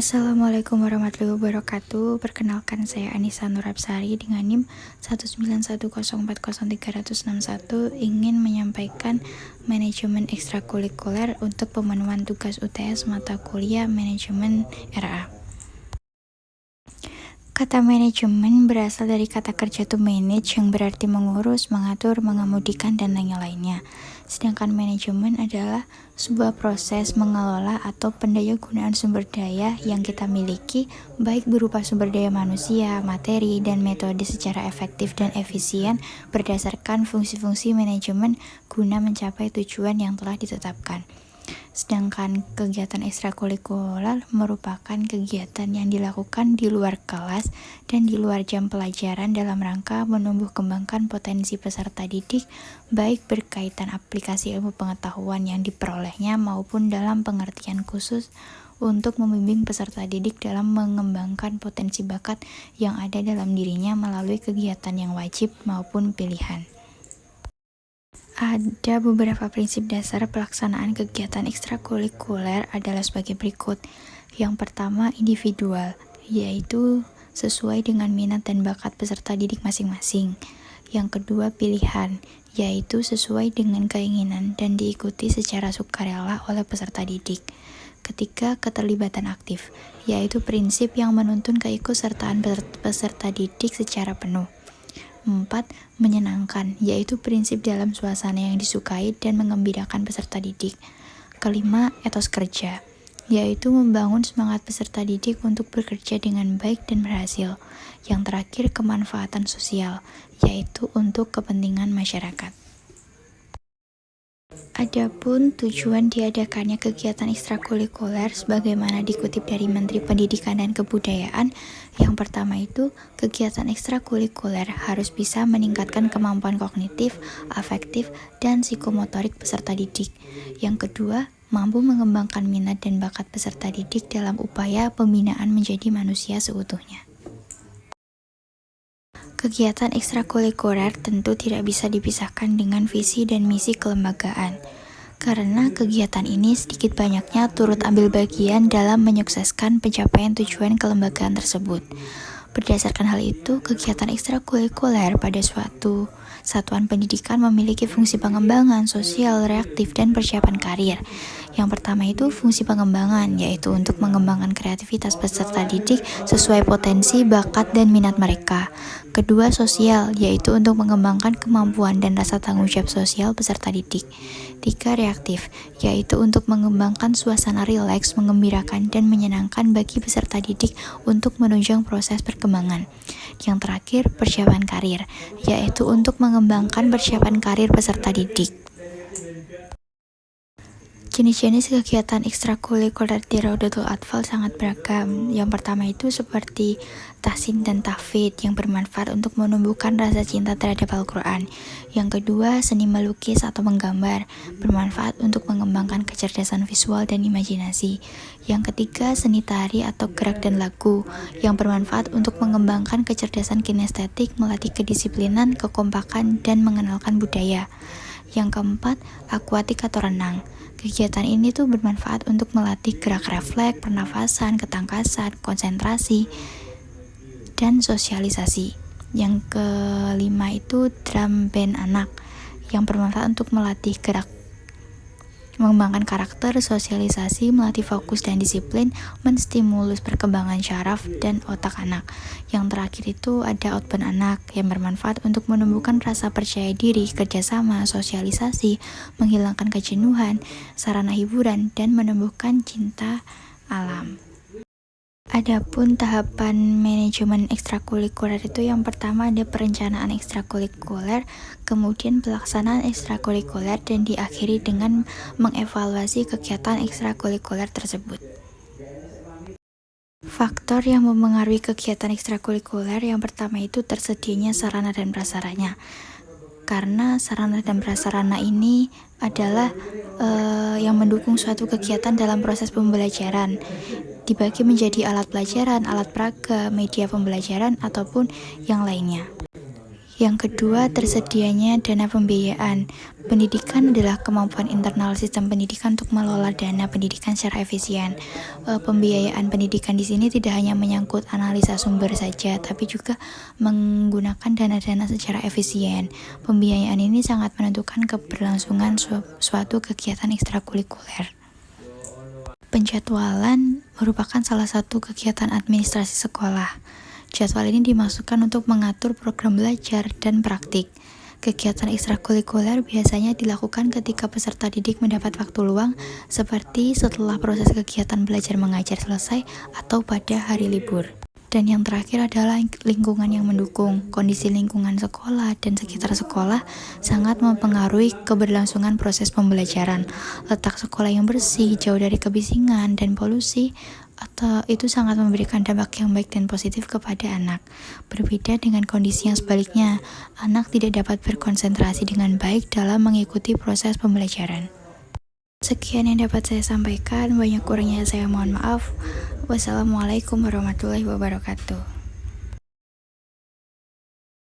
Assalamualaikum warahmatullahi wabarakatuh. Perkenalkan, saya Anissa Nurabsari dengan NIM 191040361 ingin menyampaikan manajemen ekstrakurikuler untuk pemenuhan tugas UTS mata kuliah manajemen RA. Kata manajemen berasal dari kata kerja to manage yang berarti mengurus, mengatur, mengemudikan, dan lain-lainnya. Sedangkan manajemen adalah sebuah proses mengelola atau pendayagunaan sumber daya yang kita miliki, baik berupa sumber daya manusia, materi, dan metode secara efektif dan efisien berdasarkan fungsi-fungsi manajemen guna mencapai tujuan yang telah ditetapkan. Sedangkan kegiatan ekstrakurikuler merupakan kegiatan yang dilakukan di luar kelas dan di luar jam pelajaran dalam rangka menumbuh kembangkan potensi peserta didik, baik berkaitan aplikasi ilmu pengetahuan yang diperolehnya maupun dalam pengertian khusus untuk membimbing peserta didik dalam mengembangkan potensi bakat yang ada dalam dirinya melalui kegiatan yang wajib maupun pilihan. Ada beberapa prinsip dasar pelaksanaan kegiatan ekstrakurikuler adalah sebagai berikut. Yang pertama, individual, yaitu sesuai dengan minat dan bakat peserta didik masing-masing. Yang kedua, pilihan, yaitu sesuai dengan keinginan dan diikuti secara sukarela oleh peserta didik. Ketiga, keterlibatan aktif, yaitu prinsip yang menuntun keikutsertaan peserta didik secara penuh. 4. Menyenangkan, yaitu prinsip dalam suasana yang disukai dan menggembirakan peserta didik. Kelima, etos kerja, yaitu membangun semangat peserta didik untuk bekerja dengan baik dan berhasil. Yang terakhir, kemanfaatan sosial, yaitu untuk kepentingan masyarakat. Adapun tujuan diadakannya kegiatan ekstrakurikuler sebagaimana dikutip dari Menteri Pendidikan dan Kebudayaan, yang pertama itu kegiatan ekstrakurikuler harus bisa meningkatkan kemampuan kognitif, afektif, dan psikomotorik peserta didik. Yang kedua, mampu mengembangkan minat dan bakat peserta didik dalam upaya pembinaan menjadi manusia seutuhnya. Kegiatan ekstrakurikuler tentu tidak bisa dipisahkan dengan visi dan misi kelembagaan, karena kegiatan ini sedikit banyaknya turut ambil bagian dalam menyukseskan pencapaian tujuan kelembagaan tersebut. Berdasarkan hal itu, kegiatan ekstrakurikuler pada suatu satuan pendidikan memiliki fungsi pengembangan, sosial, reaktif, dan persiapan karir. Yang pertama itu fungsi pengembangan, yaitu untuk mengembangkan kreativitas peserta didik sesuai potensi, bakat, dan minat mereka. Kedua, sosial, yaitu untuk mengembangkan kemampuan dan rasa tanggung jawab sosial peserta didik. Tiga, reaktif, yaitu untuk mengembangkan suasana rileks, menggembirakan, dan menyenangkan bagi peserta didik untuk menunjang proses perkembangan. Yang terakhir, persiapan karir, yaitu untuk mengembangkan persiapan karir peserta didik. Jenis-jenis kegiatan ekstrakurikuler di Raudatul Atfal sangat beragam. Yang pertama itu seperti tahsin dan tahfidz yang bermanfaat untuk menumbuhkan rasa cinta terhadap Al-Quran. Yang kedua, seni melukis atau menggambar, bermanfaat untuk mengembangkan kecerdasan visual dan imajinasi. Yang ketiga, seni tari atau gerak dan lagu, yang bermanfaat untuk mengembangkan kecerdasan kinestetik, melatih kedisiplinan, kekompakan, dan mengenalkan budaya. Yang keempat, akuatik atau renang. Kegiatan ini tuh bermanfaat untuk melatih gerak refleks, pernafasan, ketangkasan, konsentrasi, dan sosialisasi. Yang kelima itu drum band anak, yang bermanfaat untuk melatih gerak, mengembangkan karakter, sosialisasi, melatih fokus dan disiplin, menstimulus perkembangan syaraf dan otak anak. Yang terakhir itu ada outbound anak, yang bermanfaat untuk menumbuhkan rasa percaya diri, kerjasama, sosialisasi, menghilangkan kejenuhan, sarana hiburan, dan menumbuhkan cinta alam. Adapun tahapan manajemen ekstrakurikuler itu yang pertama ada perencanaan ekstrakurikuler, kemudian pelaksanaan ekstrakurikuler, dan diakhiri dengan mengevaluasi kegiatan ekstrakurikuler tersebut. Faktor yang mempengaruhi kegiatan ekstrakurikuler yang pertama itu tersedianya sarana dan prasarana. Karena sarana dan prasarana ini adalah yang mendukung suatu kegiatan dalam proses pembelajaran. Dibagi menjadi alat pelajaran, alat peraga, media pembelajaran, ataupun yang lainnya. Yang kedua, tersedianya dana pembiayaan. Pendidikan adalah kemampuan internal sistem pendidikan untuk mengelola dana pendidikan secara efisien. Pembiayaan pendidikan di sini tidak hanya menyangkut analisa sumber saja, tapi juga menggunakan dana-dana secara efisien. Pembiayaan ini sangat menentukan keberlangsungan suatu kegiatan ekstrakurikuler. Penjadwalan merupakan salah satu kegiatan administrasi sekolah. Jadwal ini dimaksudkan untuk mengatur program belajar dan praktik. Kegiatan ekstrakurikuler biasanya dilakukan ketika peserta didik mendapat waktu luang, seperti setelah proses kegiatan belajar mengajar selesai atau pada hari libur. Dan yang terakhir adalah lingkungan yang mendukung. Kondisi lingkungan sekolah dan sekitar sekolah sangat mempengaruhi keberlangsungan proses pembelajaran. Letak sekolah yang bersih, jauh dari kebisingan dan polusi, atau itu sangat memberikan dampak yang baik dan positif kepada anak. Berbeda dengan kondisi yang sebaliknya, anak tidak dapat berkonsentrasi dengan baik dalam mengikuti proses pembelajaran. Sekian yang dapat saya sampaikan, banyak kurangnya saya mohon maaf. Wassalamualaikum warahmatullahi wabarakatuh.